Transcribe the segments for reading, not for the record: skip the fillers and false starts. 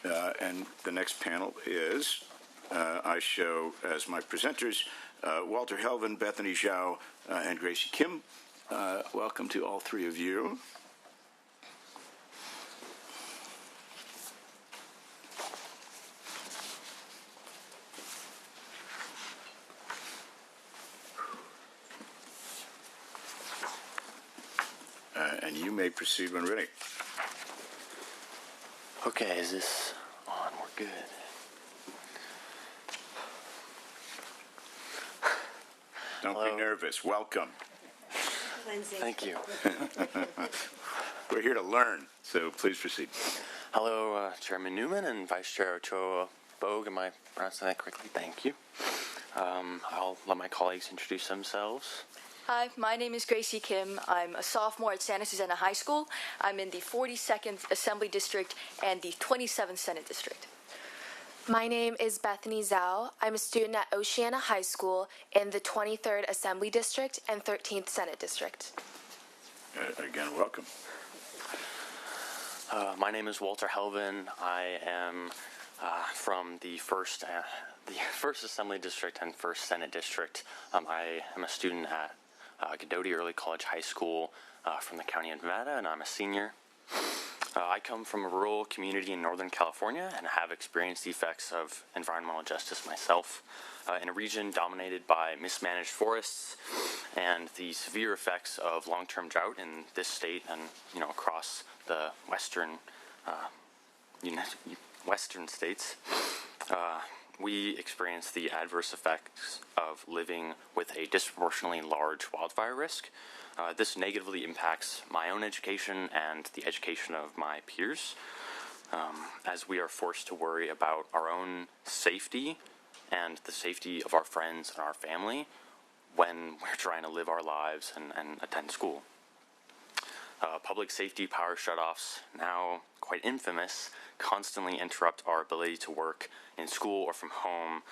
And the next panel is, I show as my presenters, Walter Helvin, Bethany Zhao, and Gracie Kim. Welcome to all three of you. And you may proceed when ready. Okay, is this on? We're good. Don't Hello. be nervous. Welcome. Lindsay. Thank you. We're here to learn, so please proceed. Hello, Chairman Newman and Vice Chair Ochoa Bogue. Am I pronouncing that correctly? Thank you. I'll let my colleagues introduce themselves. Hi, my name is Gracie Kim. I'm a sophomore at Santa Susana High School. I'm in the 42nd Assembly District and the 27th Senate District. My name is Bethany Zhao. I'm a student at Oceana High School in the 23rd Assembly District and 13th Senate District. Again, welcome. My name is Walter Helvin. I am from the first Assembly District and 1st Senate District. I am a student at Godoti Early College High School from the County of Nevada, and I'm a senior. I come from a rural community in Northern California and have experienced the effects of environmental justice myself in a region dominated by mismanaged forests and the severe effects of long-term drought in this state and across the western states. We experience the adverse effects of living with a disproportionately large wildfire risk. This negatively impacts my own education and the education of my peers, as we are forced to worry about our own safety and the safety of our friends and our family when we're trying to live our lives and attend school. Public safety power shutoffs, now quite infamous, constantly interrupt our ability to work in school or from home,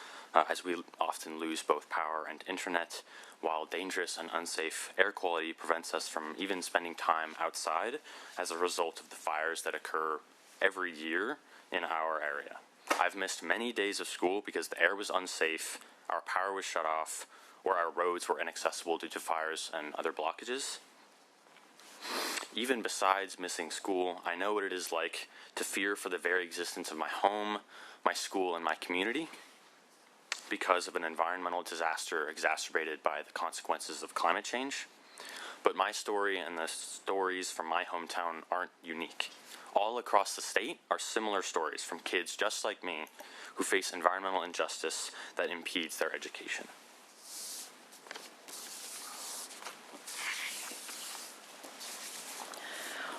as we often lose both power and internet, while dangerous and unsafe air quality prevents us from even spending time outside as a result of the fires that occur every year in our area. I've missed many days of school because the air was unsafe, our power was shut off, or our roads were inaccessible due to fires and other blockages. Even besides missing school, I know what it is like to fear for the very existence of my home, my school, and my community because of an environmental disaster exacerbated by the consequences of climate change. But my story and the stories from my hometown aren't unique. All across the state are similar stories from kids just like me who face environmental injustice that impedes their education.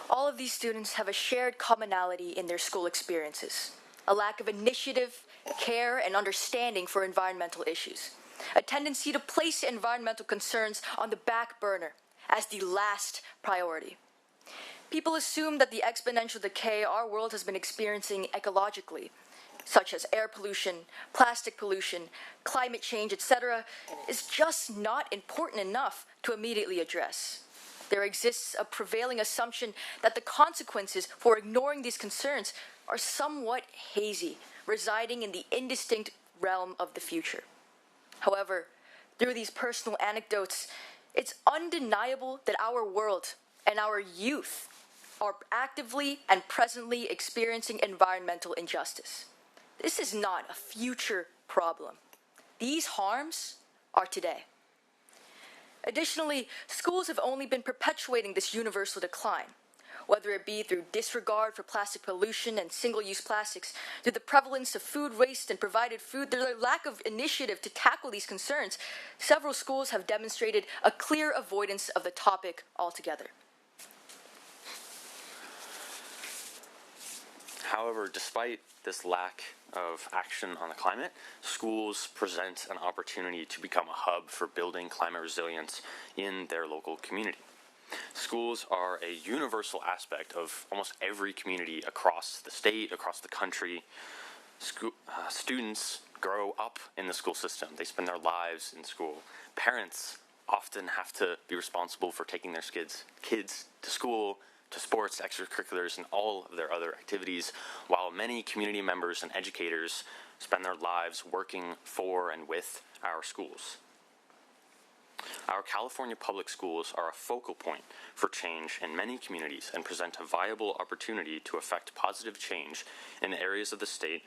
All of these students have a shared commonality in their school experiences: a lack of initiative, care, and understanding for environmental issues, a tendency to place environmental concerns on the back burner as the last priority. People assume that the exponential decay our world has been experiencing ecologically, such as air pollution, plastic pollution, climate change, etc., is just not important enough to immediately address. There exists a prevailing assumption that the consequences for ignoring these concerns are somewhat hazy, residing in the indistinct realm of the future. However, through these personal anecdotes, it's undeniable that our world and our youth are actively and presently experiencing environmental injustice. This is not a future problem. These harms are today. Additionally, schools have only been perpetuating this universal decline, whether it be through disregard for plastic pollution and single-use plastics, through the prevalence of food waste and provided food, through the lack of initiative to tackle these concerns. Several schools have demonstrated a clear avoidance of the topic altogether. However, despite this lack of action on the climate, schools present an opportunity to become a hub for building climate resilience in their local community. Schools are a universal aspect of almost every community across the state, across the country. Students grow up in the school system. They spend their lives in school. Parents often have to be responsible for taking their kids to school, to sports, extracurriculars, and all of their other activities, while many community members and educators spend their lives working for and with our schools. Our California public schools are a focal point for change in many communities and present a viable opportunity to effect positive change in areas of the state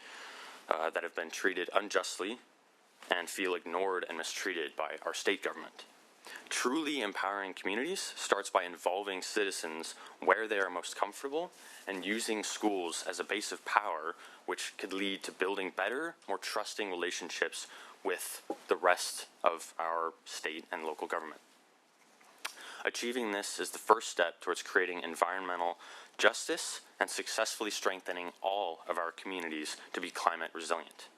that have been treated unjustly and feel ignored and mistreated by our state government. Truly empowering communities starts by involving citizens where they are most comfortable and using schools as a base of power, which could lead to building better, more trusting relationships with the rest of our state and local government. Achieving this is the first step towards creating environmental justice and successfully strengthening all of our communities to be climate resilient.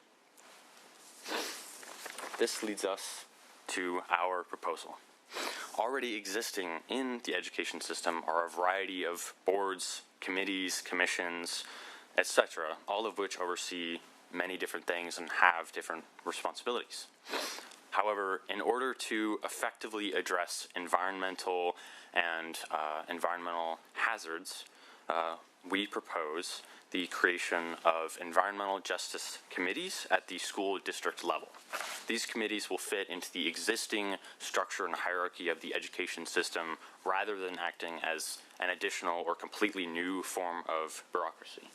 This leads us to our proposal. Already existing in the education system are a variety of boards, committees, commissions, etc., all of which oversee many different things and have different responsibilities. However, in order to effectively address environmental and environmental hazards, we propose the creation of environmental justice committees at the school district level. These committees will fit into the existing structure and hierarchy of the education system rather than acting as an additional or completely new form of bureaucracy.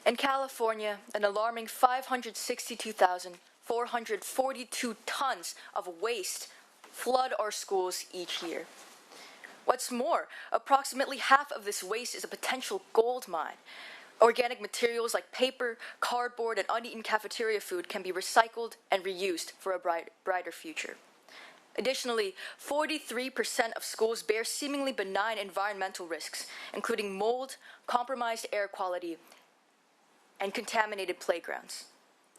In California, an alarming 562,442 tons of waste flood our schools each year. What's more, approximately half of this waste is a potential gold mine. Organic materials like paper, cardboard, and uneaten cafeteria food can be recycled and reused for a brighter future. Additionally, 43% of schools bear seemingly benign environmental risks, including mold, compromised air quality, and contaminated playgrounds.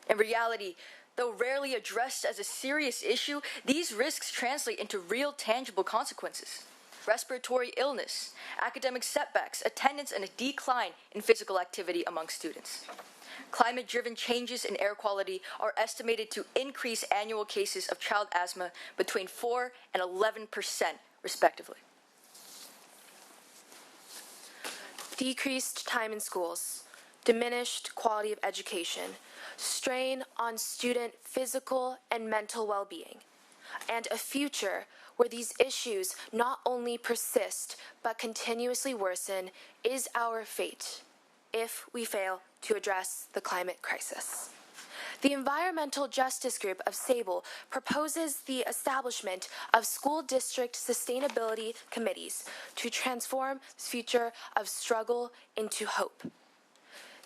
In reality, though rarely addressed as a serious issue, these risks translate into real tangible consequences. Respiratory illness, academic setbacks, attendance, and a decline in physical activity among students. Climate-driven changes in air quality are estimated to increase annual cases of child asthma between 4 and 11%, respectively. Decreased time in schools, diminished quality of education, strain on student physical and mental well-being, and a future where these issues not only persist but continuously worsen is our fate if we fail to address the climate crisis. The Environmental Justice Group of Sable proposes the establishment of school district sustainability committees to transform this future of struggle into hope.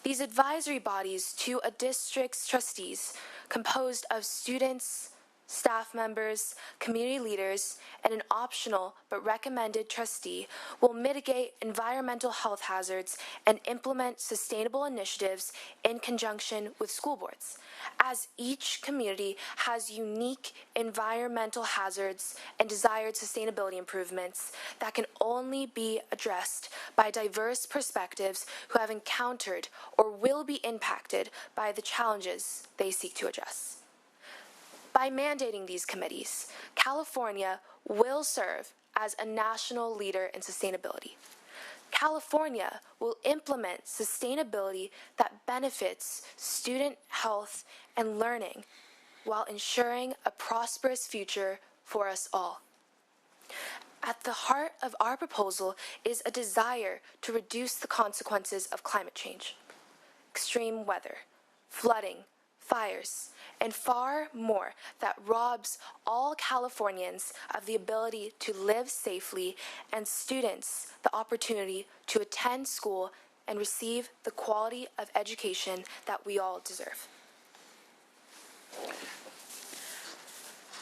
These advisory bodies to a district's trustees, composed of students, staff members, community leaders, and an optional but recommended trustee, will mitigate environmental health hazards and implement sustainable initiatives in conjunction with school boards, as each community has unique environmental hazards and desired sustainability improvements that can only be addressed by diverse perspectives who have encountered or will be impacted by the challenges they seek to address. By mandating these committees, California will serve as a national leader in sustainability. California will implement sustainability that benefits student health and learning while ensuring a prosperous future for us all. At the heart of our proposal is a desire to reduce the consequences of climate change, extreme weather, flooding, fires, and far more that robs all Californians of the ability to live safely and students the opportunity to attend school and receive the quality of education that we all deserve.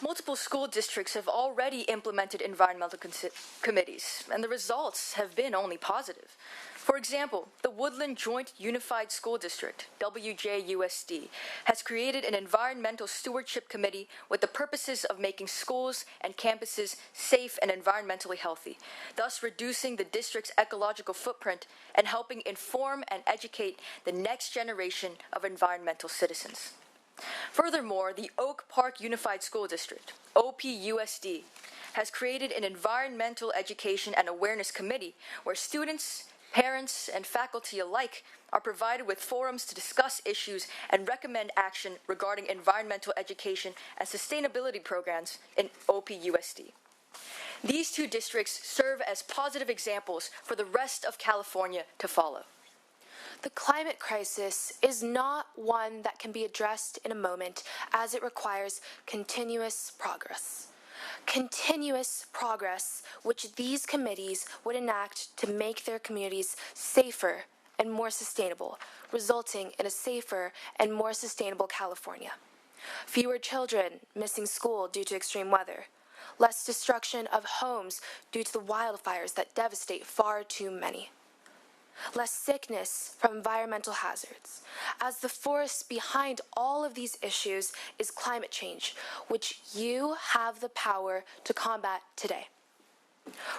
Multiple school districts have already implemented environmental committees, and the results have been only positive. For example, the Woodland Joint Unified School District, WJUSD, has created an environmental stewardship committee with the purposes of making schools and campuses safe and environmentally healthy, thus reducing the district's ecological footprint and helping inform and educate the next generation of environmental citizens. Furthermore, the Oak Park Unified School District, OPUSD, has created an Environmental Education and Awareness Committee where students, parents, and faculty alike are provided with forums to discuss issues and recommend action regarding environmental education and sustainability programs in OPUSD. These two districts serve as positive examples for the rest of California to follow. The climate crisis is not one that can be addressed in a moment, as it requires continuous progress. Continuous progress which these committees would enact to make their communities safer and more sustainable, resulting in a safer and more sustainable California. Fewer children missing school due to extreme weather. Less destruction of homes due to the wildfires that devastate far too many. Less sickness from environmental hazards, as the force behind all of these issues is climate change, which you have the power to combat today.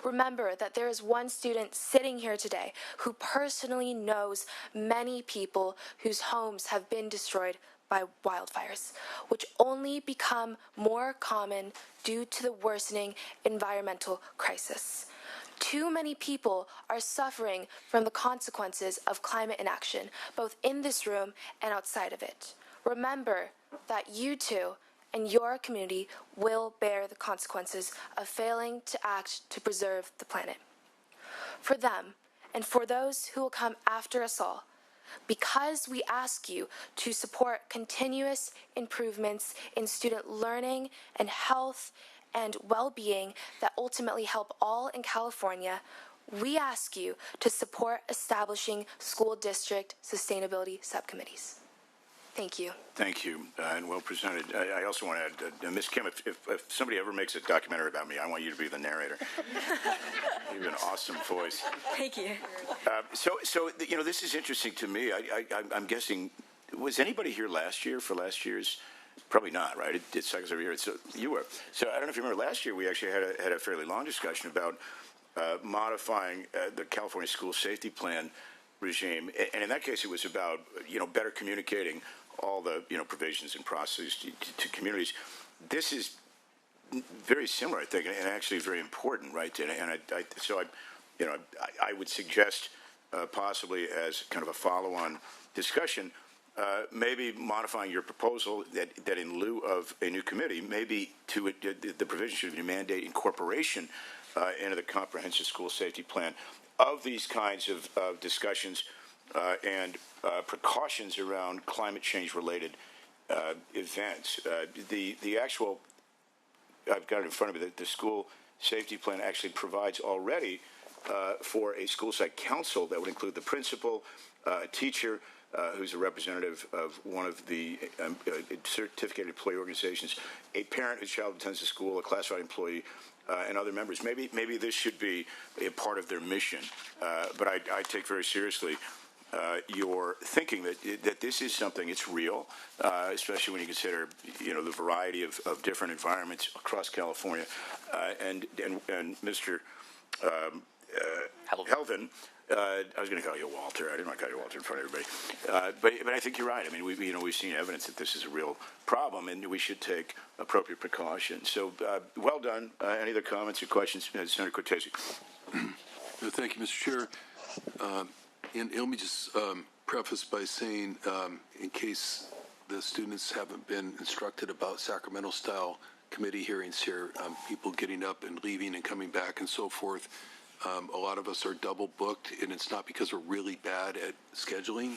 Remember that there is one student sitting here today who personally knows many people whose homes have been destroyed by wildfires, which only become more common due to the worsening environmental crisis. Too many people are suffering from the consequences of climate inaction, both in this room and outside of it. Remember that you too and your community will bear the consequences of failing to act to preserve the planet. For them, and for those who will come after us all, because we ask you to support continuous improvements in student learning and health and well-being that ultimately help all in California, we ask you to support establishing school district sustainability subcommittees. Thank you. Thank you, and well presented. I also want to add, Ms. Kim, if somebody ever makes a documentary about me, I want you to be the narrator. You have an awesome voice. Thank you. So you know, this is interesting to me. I'm guessing, was anybody here last year for last year's? Probably not, right? It's like every year. So you were. So I don't know if you remember last year, we actually had a fairly long discussion about modifying the California School Safety Plan regime, and in that case, it was about better communicating all the provisions and processes to communities. This is very similar, I think, and actually very important, right? And I would suggest possibly as kind of a follow-on discussion, maybe modifying your proposal that in lieu of a new committee, maybe the provision should be mandate incorporation into the comprehensive school safety plan of these kinds of discussions and precautions around climate change related events. The actual, I've got it in front of me, the school safety plan actually provides already for a school site council that would include the principal, a teacher, who's a representative of one of the certificated employee organizations, a parent whose child attends the school, a classified employee, and other members. Maybe this should be a part of their mission. But I take very seriously your thinking that this is something, it's real, especially when you consider the variety of different environments across California. And Mr. Helvin, I was going to call you Walter. I didn't want to call you Walter in front of everybody. But I think you're right. I mean, we've seen evidence that this is a real problem, and we should take appropriate precautions. So, well done. Any other comments or questions, Senator Cortese? Thank you, Mr. Chair. And let me just preface by saying, in case the students haven't been instructed about Sacramento-style committee hearings here, people getting up and leaving and coming back and so forth. A lot of us are double booked, and it's not because we're really bad at scheduling.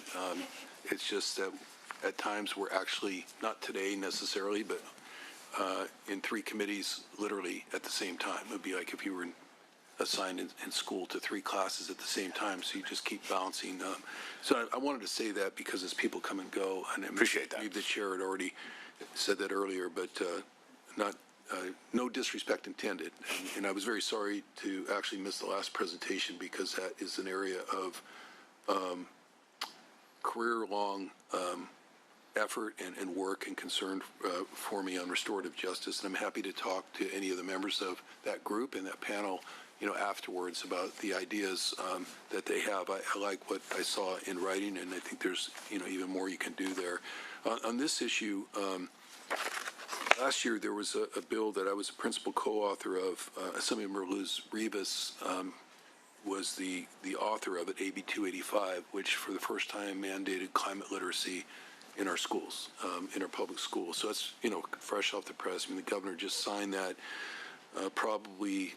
It's just that at times we're actually, not today necessarily, but in 3 committees literally at the same time. It would be like if you were assigned in school to 3 classes at the same time, so you just keep bouncing. So I wanted to say that because as people come and go, and I appreciate that. Maybe the chair had already said that earlier, but no disrespect intended. And I was very sorry to actually miss the last presentation because that is an area of career-long effort and work and concern for me on restorative justice. And I'm happy to talk to any of the members of that group and that panel afterwards about the ideas that they have. I like what I saw in writing, and I think there's, even more you can do there. On this issue, last year there was a bill that I was a principal co-author of. Assemblymember Liz Rivas was the author of it, AB 285, which for the first time mandated climate literacy in our schools, in our public schools. So that's, fresh off the press. I mean, the governor just signed that probably,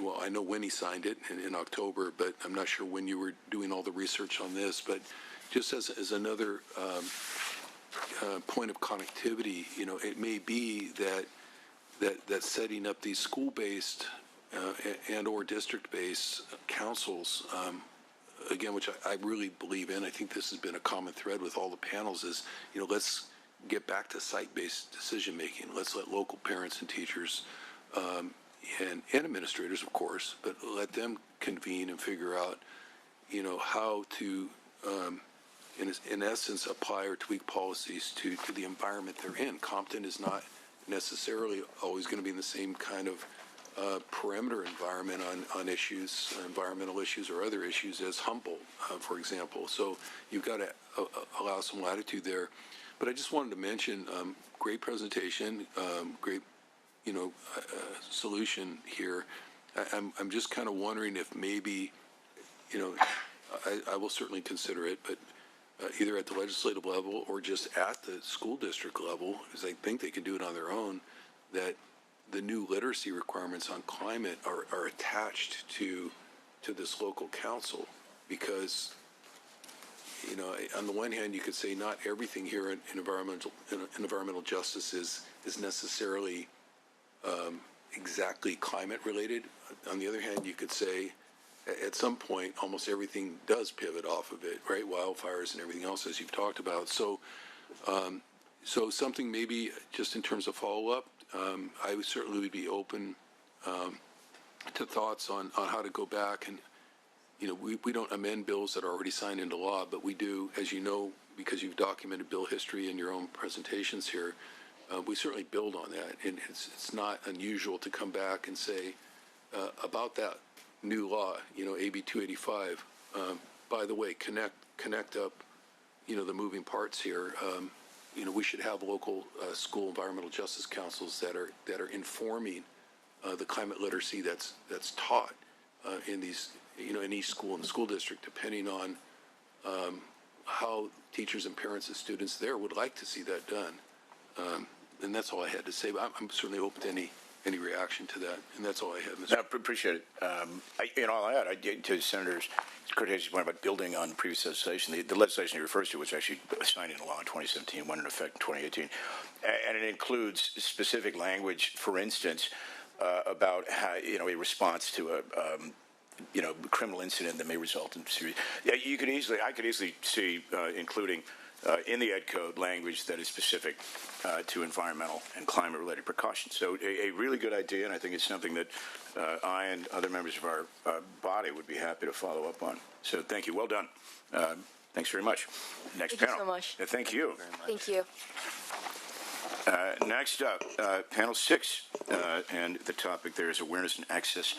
well, I know when he signed it in October, but I'm not sure when you were doing all the research on this. But just as another point of connectivity, it may be that setting up these school-based and or district-based councils, again, which I really believe in, I think this has been a common thread with all the panels, is, let's get back to site-based decision-making. Let's let local parents and teachers and administrators, of course, but let them convene and figure out, how to, in essence, apply or tweak policies to the environment they're in. Compton is not necessarily always going to be in the same kind of perimeter environment on issues, environmental issues or other issues as Humboldt, for example. So you've got to allow some latitude there. But I just wanted to mention, great presentation, great, solution here. I'm just kind of wondering if maybe, I will certainly consider it, but either at the legislative level or just at the school district level, because I think they can do it on their own, that the new literacy requirements on climate are attached to this local council, because on the one hand you could say not everything here in environmental justice is necessarily exactly climate related. On the other hand, you could say at some point almost everything does pivot off of it, right? Wildfires and everything else, as you've talked about. So something maybe just in terms of follow-up, I would certainly be open to thoughts on how to go back and, we don't amend bills that are already signed into law, but we do, as you know, because you've documented bill history in your own presentations here, we certainly build on that. And it's not unusual to come back and say about that new law, AB 285, by the way, connect up, the moving parts here. We should have local school environmental justice councils that are informing the climate literacy that's taught in these, in each school in the school district, depending on how teachers and parents and students there would like to see that done. And that's all I had to say. But I'm certainly open to any reaction to that, and that's all I have, Mr. No, appreciate it. I'll add, I did to Senator Cortez's point about building on previous legislation. The legislation he refers to was actually signed into law in 2017, went into effect in 2018, and it includes specific language, for instance, about how, a response to a criminal incident that may result in serious. Yeah, I could easily see including in the Ed Code language that is specific to environmental and climate-related precautions. So a really good idea, and I think it's something that I and other members of our body would be happy to follow up on. So thank you. Well done. Thanks very much. Next Thank panel. you so much. Thank you. Thank you. Next up, panel 6, and the topic there is awareness and access